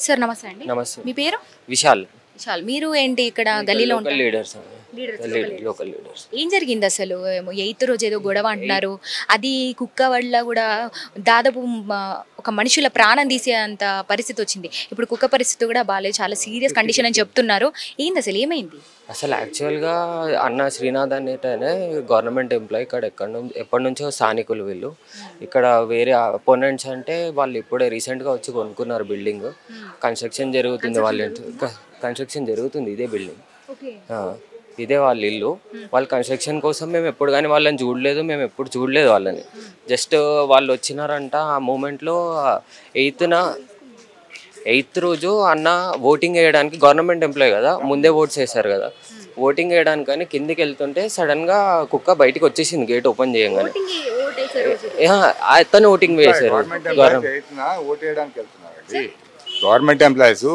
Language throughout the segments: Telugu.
సార్ నమస్తే అండి. నమస్తే. మీ పేరు? విశాల్. విశాల్. మీరు ఏంటి ఇక్కడ గల్లీలో లోకల్ ఉంటారు? లీడర్స్. లీడర్స్. Local leaders. ఏం జరిగింది అసలు? ఎయిత్ రోజు ఏదో గొడవ అంటున్నారు. అది కుక్క వల్ల కూడా దాదాపు ఒక మనుషుల ప్రాణం తీసేంత పరిస్థితి వచ్చింది. ఇప్పుడు కుక్క పరిస్థితి కూడా బాగాలేదు, చాలా సీరియస్ కండిషన్ అని చెప్తున్నారు. ఏంది అసలు, ఏమైంది? అసలు యాక్చువల్గా అన్న శ్రీనాథ్ అనేటనే గవర్నమెంట్ ఎంప్లాయీ. ఇక్కడ ఎప్పటి నుంచో స్థానికులు వీళ్ళు. ఇక్కడ వేరే అపోనెంట్స్ అంటే వాళ్ళు ఇప్పుడే రీసెంట్గా వచ్చి కొనుక్కున్నారు బిల్డింగ్. కన్స్ట్రక్షన్ జరుగుతుంది, కన్స్ట్రక్షన్ జరుగుతుంది ఇదే బిల్డింగ్, ఇదే వాళ్ళ ఇల్లు. వాళ్ళ కన్స్ట్రక్షన్ కోసం మేము ఎప్పుడు కానీ వాళ్ళని చూడలేదు, మేము ఎప్పుడు చూడలేదు వాళ్ళని. జస్ట్ వాళ్ళు వచ్చినారంట ఆ మూమెంట్లో ఎయిత్ రోజు అన్న ఓటింగ్ వేయడానికి, గవర్నమెంట్ ఎంప్లాయీ కదా, ముందే ఓట్స్ వేశారు కదా, ఓటింగ్ వేయడానికి కానీ కిందికి వెళ్తుంటే సడన్గా కుక్క బయటికి వచ్చేసింది గేట్ ఓపెన్ చేయగానే. అతను ఓటింగ్ వేశారు. గవర్నమెంట్ ఎంప్లాయీస్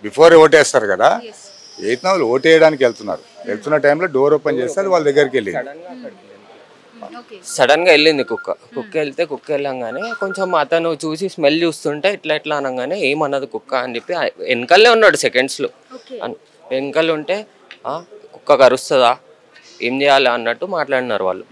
బిఫోర్ ఓటేస్తారు కదా, ఎయిత్ వాళ్ళు ఓటు వేయడానికి వెళ్తున్న టైంలో డోర్ ఓపెన్ చేస్తే వాళ్ళ దగ్గరికి వెళ్ళింది. సడన్గా వెళ్ళింది కుక్క వెళ్ళంగానే కొంచెం అతను చూసి స్మెల్ చూస్తుంటే ఇట్లా అనగానే ఏమన్నది కుక్క అని చెప్పి వెనకాలే ఉన్నాడు సెకండ్స్లో. వెనకాల ఉంటే కుక్క కరుస్తుందా, ఏం చేయాలి అన్నట్టు మాట్లాడినారు వాళ్ళు.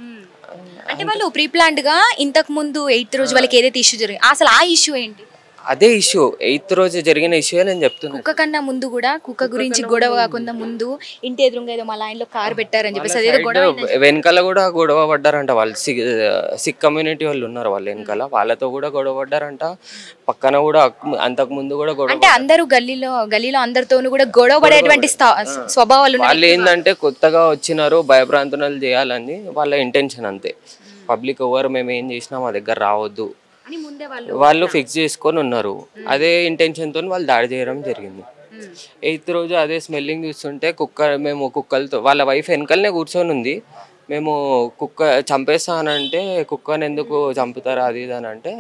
అంటే వాళ్ళు ప్రీ ప్లాన్డ్ గా ఇంతకు ముందు ఎయిత్ రోజు వాళ్ళకి ఏదైతే ఇష్యూ జరిగింది, అసలు ఆ ఇష్యూ ఏంటి? అదే ఇష్యూ, ఎయిత్ రోజు జరిగిన ఇష్యూ నేను చెప్తున్నా. కుక్క కన్నా ముందు కూడా కుక్క గురించి గొడవ కాకుండా ముందు ఇంటి ఎదురుగా ఏదో మా లైన్ లో కార్ పెట్టారని చెప్పేసి అదేదో గొడవ వెనకాల కూడా గొడవ పడ్డారంట వాళ్ళు. సిక్ కమ్యూనిటీ వాళ్ళు ఉన్నారు వాళ్ళు వెనకాల, వాళ్ళతో కూడా గొడవ పడ్డారంట. పక్కన కూడా అంతకు ముందు కూడా గొడవ. అంటే అందరూ గల్లీలో అందరితోనూ కూడా గొడవ పడేటువంటి స్వభావాలు. వాళ్ళు ఏంటంటే కొత్తగా వచ్చినారు, భయభ్రాంతులు చేయాలని వాళ్ళ ఇంటెన్షన్ అంతే. పబ్లిక్ ఎవరు మేము ఏం చేసినా మా దగ్గర రావద్దు వాళ్ళు ఫిక్స్ చేసుకొని ఉన్నారు. అదే ఇంటెన్షన్ తో వాళ్ళు దాడి చేయడం జరిగింది. ఎయిత్ రోజు అదే స్మెల్లింగ్ చూస్తుంటే మేము కుక్కలతో, వాళ్ళ వైఫ్ వెనకాలనే కూర్చొని ఉంది. మేము కుక్క చంపేస్తానంటే కుక్కని ఎందుకు చంపుతారా అది ఇది అని అంటే,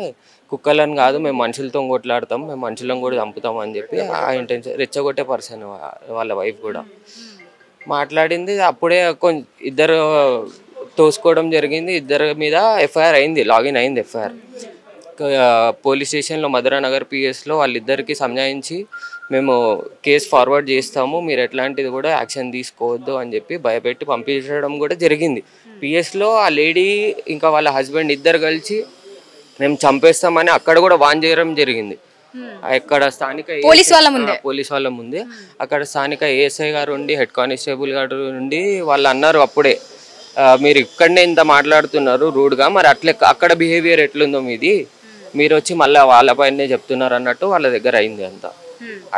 కుక్కలను కాదు మేము మనుషులతో కొట్లాడతాం, మేము మనుషులను కూడా చంపుతాం అని చెప్పి ఆ ఇంటెన్షన్ రెచ్చగొట్టే పర్సన్ వాళ్ళ వైఫ్ కూడా మాట్లాడింది. అప్పుడే ఇద్దరు తోసుకోవడం జరిగింది. ఇద్దరి మీద ఎఫ్ఐఆర్ అయింది, లాగిన్ అయింది ఎఫ్ఐఆర్. పోలీస్ స్టేషన్లో మధురానగర్ పిఎస్లో వాళ్ళిద్దరికి సంజాయించి మేము కేసు ఫార్వర్డ్ చేస్తాము, మీరు ఎట్లాంటిది కూడా యాక్షన్ తీసుకోవద్దు అని చెప్పి భయపెట్టి పంపించడం కూడా జరిగింది. పిఎస్లో ఆ లేడీ ఇంకా వాళ్ళ హస్బెండ్ ఇద్దరు కలిసి మేము చంపేస్తామని అక్కడ కూడా వాన్ చేయడం జరిగింది. ఇక్కడ స్థానిక పోలీస్ వాళ్ళ ముందే అక్కడ స్థానిక ఏఎస్ఐ గారు ఉండి, హెడ్ కానిస్టేబుల్ గారు ఉండి వాళ్ళు అన్నారు అప్పుడే, మీరు ఇక్కడనే ఇంత మాట్లాడుతున్నారు రూడ్గా, మరి అక్కడ బిహేవియర్ ఎట్లుందో మీది, మీరు వచ్చి మళ్ళీ వాళ్ళపైనే చెప్తున్నారు అన్నట్టు వాళ్ళ దగ్గర అయింది. అంతా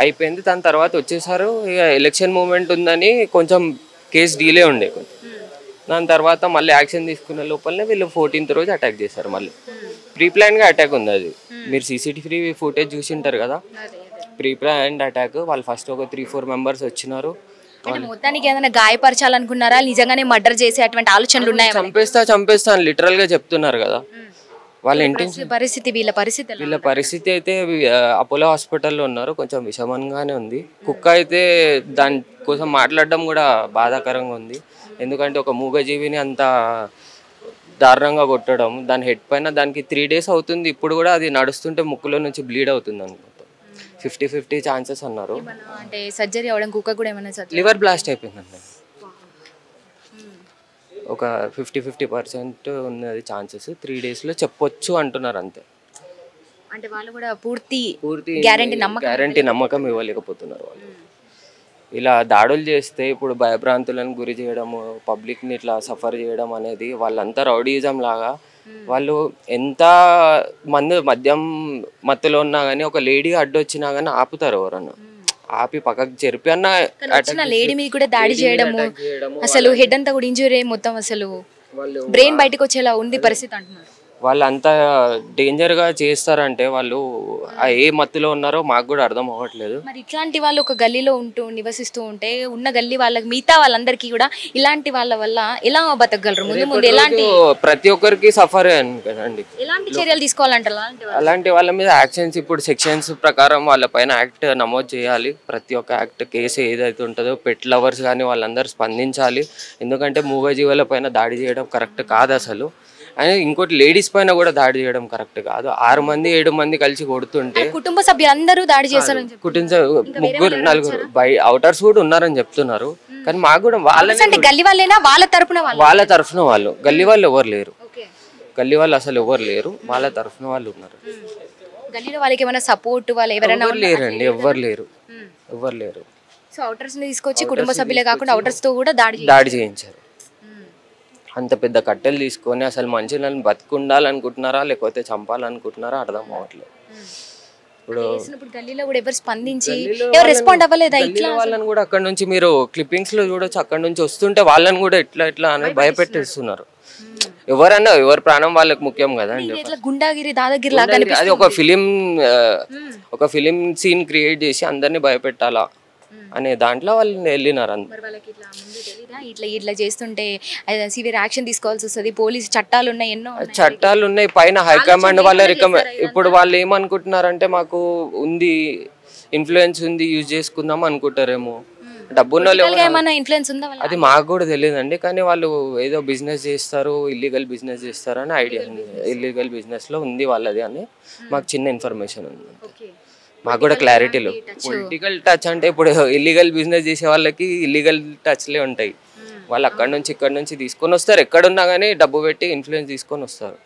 అయిపోయింది. దాని తర్వాత వచ్చేసారు. ఇక ఎలక్షన్ మూమెంట్ ఉందని కొంచెం కేసు డీలే ఉండే. దాని తర్వాత మళ్ళీ యాక్షన్ తీసుకునే లోపలనే వీళ్ళు 14th రోజు అటాక్ చేశారు. మళ్ళీ ప్రీ ప్లాన్గా అటాక్ ఉంది అది. మీరు సీసీటీవీ ఫుటేజ్ చూసి ఉంటారు కదా, ప్రీ ప్లాన్డ్ అటాక్. వాళ్ళు ఫస్ట్ ఒక 3-4 మెంబర్స్ వచ్చినారు. మొత్తానికి ఏదైనా గాయపరచాలనుకున్నారా, నిజంగానే మర్డర్ చేసే అటువంటి ఆలోచనలు ఉన్నాయా? చంపేస్తా అని లిటరల్ గా చెప్తున్నారు కదా వాళ్ళ ఇంటెన్షన్. వీళ్ళ పరిస్థితి అయితే అపోలో హాస్పిటల్లో ఉన్నారు, కొంచెం విషమంగానే ఉంది. కుక్క అయితే దాని కోసం మాట్లాడడం కూడా బాధాకరంగా ఉంది. ఎందుకంటే ఒక మూగజీవిని అంత దారుణంగా కొట్టడం, దాని హెడ్ పైన దానికి 3 days అవుతుంది. ఇప్పుడు కూడా అది నడుస్తుంటే ముక్కులో నుంచి బ్లీడ్ అవుతుంది అనుకుంటా. 50-50 ఛాన్సెస్ అన్నారు. అంటే సర్జరీ అవడం, కుక్క కూడా ఏమైనా లివర్ బ్లాస్ట్ అయిపోయిందండి. ఒక 50% ఉన్నది ఛాన్సెస్. 3 daysలో చెప్పొచ్చు అంటున్నారు అంతే. అంటే వాళ్ళు కూడా పూర్తి గ్యారంటీ నమ్మకం ఇవ్వలేకపోతున్నారు వాళ్ళు. ఇలా దాడులు చేస్తే ఇప్పుడు భయభ్రాంతులను గురి చేయడము, పబ్లిక్ని ఇట్లా సఫర్ చేయడం అనేది వాళ్ళంతా రౌడీయిజం లాగా. వాళ్ళు ఎంత మద్యం మత్తులో ఉన్నా కానీ ఒక లేడీ అడ్డొచ్చినా కానీ ఆపుతారు ఎవరన్నా, ఆపి పక్కకు జరిపి అన్న లేడీ మీద కూడా దాడి చేయడము, అసలు హెడ్ అంతా కూడా ఇంజూరీ, మొత్తం అసలు బ్రెయిన్ బయటకు వచ్చేలా ఉంది పరిస్థితి అంటున్నారు. వాళ్ళు అంత డేంజర్గా చేస్తారంటే వాళ్ళు ఏ మత్తులో ఉన్నారో మాకు కూడా అర్థం అవ్వట్లేదు. మరి ఇట్లాంటి వాళ్ళు ఒక గల్లీలో నివసిస్తూ ఉంటే ఉన్న గల్లీ వాళ్ళకి మిగతా వాళ్ళందరికీ కూడా ఇలాంటి వాళ్ళ వల్ల ఎలా బతకగలరు? ముందు ఎలాంటి, ప్రతి ఒక్కరికి సఫర్ కదండి. ఎలాంటి చర్యలు తీసుకోవాలంటారు అలాంటి వాళ్ళ మీద? యాక్షన్స్ ఇప్పుడు సెక్షన్స్ ప్రకారం వాళ్ళ పైన యాక్ట్ నమోదు చేయాలి. ప్రతి ఒక్క యాక్ట్ కేసు ఏదైతే ఉంటుందో పెట్ లవర్స్ కానీ వాళ్ళందరూ స్పందించాలి. ఎందుకంటే మూగజీవుల పైన దాడి చేయడం కరెక్ట్ కాదు అసలు. అని ఇంకోటి లేడీస్ పైన కూడా దాడి చేయడం కరెక్ట్ కాదు. 6 మంది 7 మంది కలిసి కొడుతుంటే కుటుంబ సభ్యులందరూ దాడి చేశారని చెప్పి కుటుంబ ముగ్గురు నలుగురు అవుటర్స్ కూడా ఉన్నారని చెప్తున్నారు. కానీ మాకు కూడా అంటే గల్లీ వాళ్ళేనా వాళ్ళ తరపున వాళ్ళ తరఫున వాళ్ళు, గల్లీ వాళ్ళు ఎవరు లేరు, గల్లీ వాళ్ళు అసలు ఎవరు లేరు, వాళ్ళ తరఫున వాళ్ళు ఉన్నారు. గల్లీలో వాళ్ళకి ఏమైనా సపోర్ట్ వాళ్ళు ఎవరైనా లేరండి, ఎవరు లేరు, ఎవరు లేరు. సో అవుటర్స్ ని తీసుకొచ్చి కుటుంబ సభ్యులే కాకుండా అవుటర్స్ తో కూడా దాడి చేయించారు. అంత పెద్ద కట్టెలు తీసుకొని అసలు మనుషులను బతికుండాలనుకుంటున్నారా లేకపోతే చంపాలనుకుంటున్నారా అర్థం అవ్వట్లేదు. ఇప్పుడు గల్లీలో కూడా ఎవరు స్పందించి ఎవరు రెస్పాండ్ అవ్వలేదా? ఇట్లా వాళ్ళని కూడా అక్కడ నుంచి మీరు క్లిప్పింగ్స్ లో చూడొచ్చు, అక్కడ నుంచి వస్తుంటే వాళ్ళని కూడా ఎట్లా అని భయపెట్టేస్తున్నారు. ఎవరన్నా ఎవరి ప్రాణం వాళ్ళకి ముఖ్యం కదా అండి. గుండాగిరి దాదాగిరి లాగా అది ఒక ఫిలిం సీన్ క్రియేట్ చేసి అందరినీ భయపెట్టాలా అనే దాంట్లో వాళ్ళు వెళ్ళినారు. ఇట్లా చేస్తుంటే సివియర్ యాక్షన్ తీసుకోవాల్సి వస్తుంది. పోలీస్ చట్టాలు ఉన్నాయి, ఎన్నో చట్టాలు ఉన్నాయి. పైన హైకమాండ్ వాళ్ళ ఇప్పుడు వాళ్ళు ఏమనుకుంటున్నారంటే మాకు ఉంది ఇన్ఫ్లుయెన్స్ ఉంది యూజ్ చేసుకుందాం అనుకుంటారేమో. డబ్బున్న ఇన్ఫ్లుయెన్స్ ఉందా అది మాకు కూడా తెలియదండి. కానీ వాళ్ళు ఏదో బిజినెస్ చేస్తారు, ఇల్లీగల్ బిజినెస్ చేస్తారు అని ఐడియా ఉంది. ఇల్లీగల్ బిజినెస్ లో ఉంది వాళ్ళది అని మాకు చిన్న ఇన్ఫర్మేషన్ ఉంది. మాకు కూడా క్లారిటీలో పొలిటికల్ టచ్ అంటే ఇప్పుడు ఇల్లీగల్ బిజినెస్ చేసే వాళ్ళకి ఇల్లీగల్ టచ్లే ఉంటాయి. వాళ్ళు అక్కడ నుంచి ఇక్కడ నుంచి తీసుకొని వస్తారు, ఎక్కడున్నా కానీ డబ్బు పెట్టి ఇన్ఫ్లుయెన్స్ తీసుకొని వస్తారు.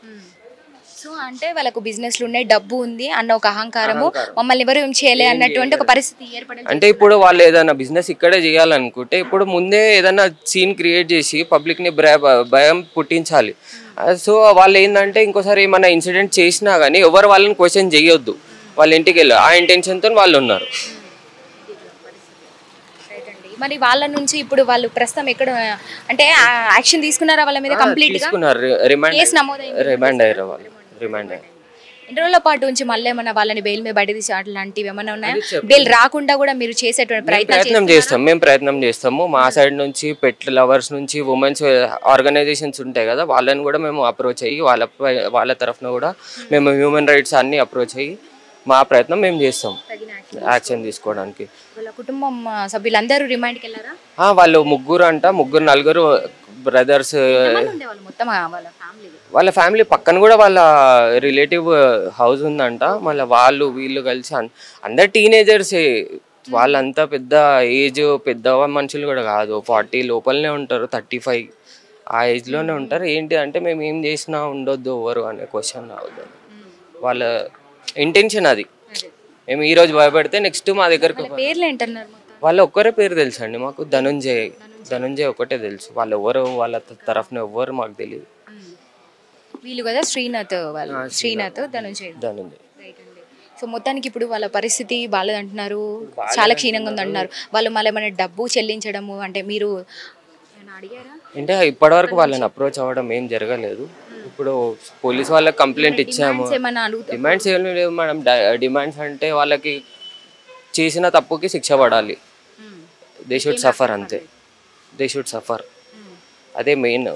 సో అంటే వాళ్ళకు బిజినెస్లు ఉన్నాయి, డబ్బు ఉంది అన్న ఒక అహంకారము, మమ్మల్ని ఎవరు ఏం చేయలే అన్నటువంటి ఒక పరిస్థితి ఏర్పడింది. అంటే ఇప్పుడు వాళ్ళు ఏదైనా బిజినెస్ ఇక్కడే చేయాలనుకుంటే ఇప్పుడు ముందే ఏదైనా సీన్ క్రియేట్ చేసి పబ్లిక్ ని భయం పుట్టించాలి. సో వాళ్ళు ఏంటంటే ఇంకోసారి ఏమైనా ఇన్సిడెంట్ చేసినా కానీ ఎవరు వాళ్ళని క్వశ్చన్ చేయొద్దు, వాళ్ళ ఇంటికి వెళ్ళి ఆ ఇంటెన్షన్తో వాళ్ళు ఉన్నారు. మరి వాళ్ళ నుంచి ఇప్పుడు వాళ్ళు ప్రస్తుతం ఎక్కడ అంటే యాక్షన్ తీసుకున్నారా వాళ్ళ మీద? కంప్లీట్ తీసుకున్నారు, రిమాండ్ అయ్యారు వాళ్ళు. రిమాండ్ అయ్యారు. ఎన్ని రోజుల పాటు ఉంచి మళ్ళీ ఏమన్నా వాళ్ళని బెయిల్ మీద బయట తీసి అట్లాంటివి ఏమైనా ఉన్నాయా? బెయిల్ రాకుండా కూడా మీరు చేసేటువంటి ప్రయత్నం చేస్తాం, మేము ప్రయత్నం చేస్తాము. మా సైడ్ నుంచి పెట్ లవర్స్ నుంచి ఉమెన్స్ ఆర్గనైజేషన్స్ ఉంటాయి కదా, వాళ్ళని కూడా మేము అప్రోచ్ అయ్యి వాళ్ళ తరఫున కూడా మేము హ్యూమన్ రైట్స్ అన్ని అప్రోచ్ అయ్యి మా ప్రయత్నం మేము చేస్తాం యాక్షన్ తీసుకోవడానికి. వాళ్ళ కుటుంబం సభ్యులందరూ రిమాండ్కి వెళ్ళారా? వాళ్ళు ముగ్గురు నలుగురు బ్రదర్స్. వాళ్ళ ఫ్యామిలీ పక్కన కూడా వాళ్ళ రిలేటివ్ హౌస్ ఉందంట. మళ్ళీ వాళ్ళు వీళ్ళు కలిసి అందరు టీనేజర్సే, వాళ్ళంతా పెద్ద ఏజ్ పెద్ద మనుషులు కూడా కాదు, 40 లోపలనే ఉంటారు, 35 ఆ ఏజ్లోనే ఉంటారు. ఏంటి అంటే మేము ఏం చేసినా ఉండొద్దు ఎవరు అనే క్వశ్చన్ రావద్దు. వాళ్ళ ఇంటెన్షన్ అది. మేము ఈరోజు భయపడితే నెక్స్ట్ మా దగ్గరకు వాళ్ళ ఒక్కరే పేరు తెలుసు అండి మాకు, ధనుంజయ్ ఒకటే తెలుసు. వాళ్ళు ఎవరు వాళ్ళ తరఫున ఎవరు మాకు తెలియదు. వీళ్ళు కదా శ్రీనాథ్ ధనుంజయ్. సో మొత్తానికి ఇప్పుడు వాళ్ళ పరిస్థితి బాలేదంటున్నారు, చాలా క్షీణంగా ఉంది అంటున్నారు. వాళ్ళు మళ్ళీ ఏమైనా డబ్బు చెల్లించడము అంటే మీరు అడిగారా? అంటే ఇప్పటివరకు వాళ్ళని అప్రోచ్ అవ్వడం ఏం జరగలేదు. ఇప్పుడు పోలీస్ వాళ్ళకి కంప్లైంట్ ఇచ్చాము. డిమాండ్స్ ఏమి లేవు మేడం. డిమాండ్స్ అంటే వాళ్ళకి చేసిన తప్పుకి శిక్ష పడాలి. దే షుడ్ సఫర్, అంతే. దే షుడ్ సఫర్, అదే మెయిన్.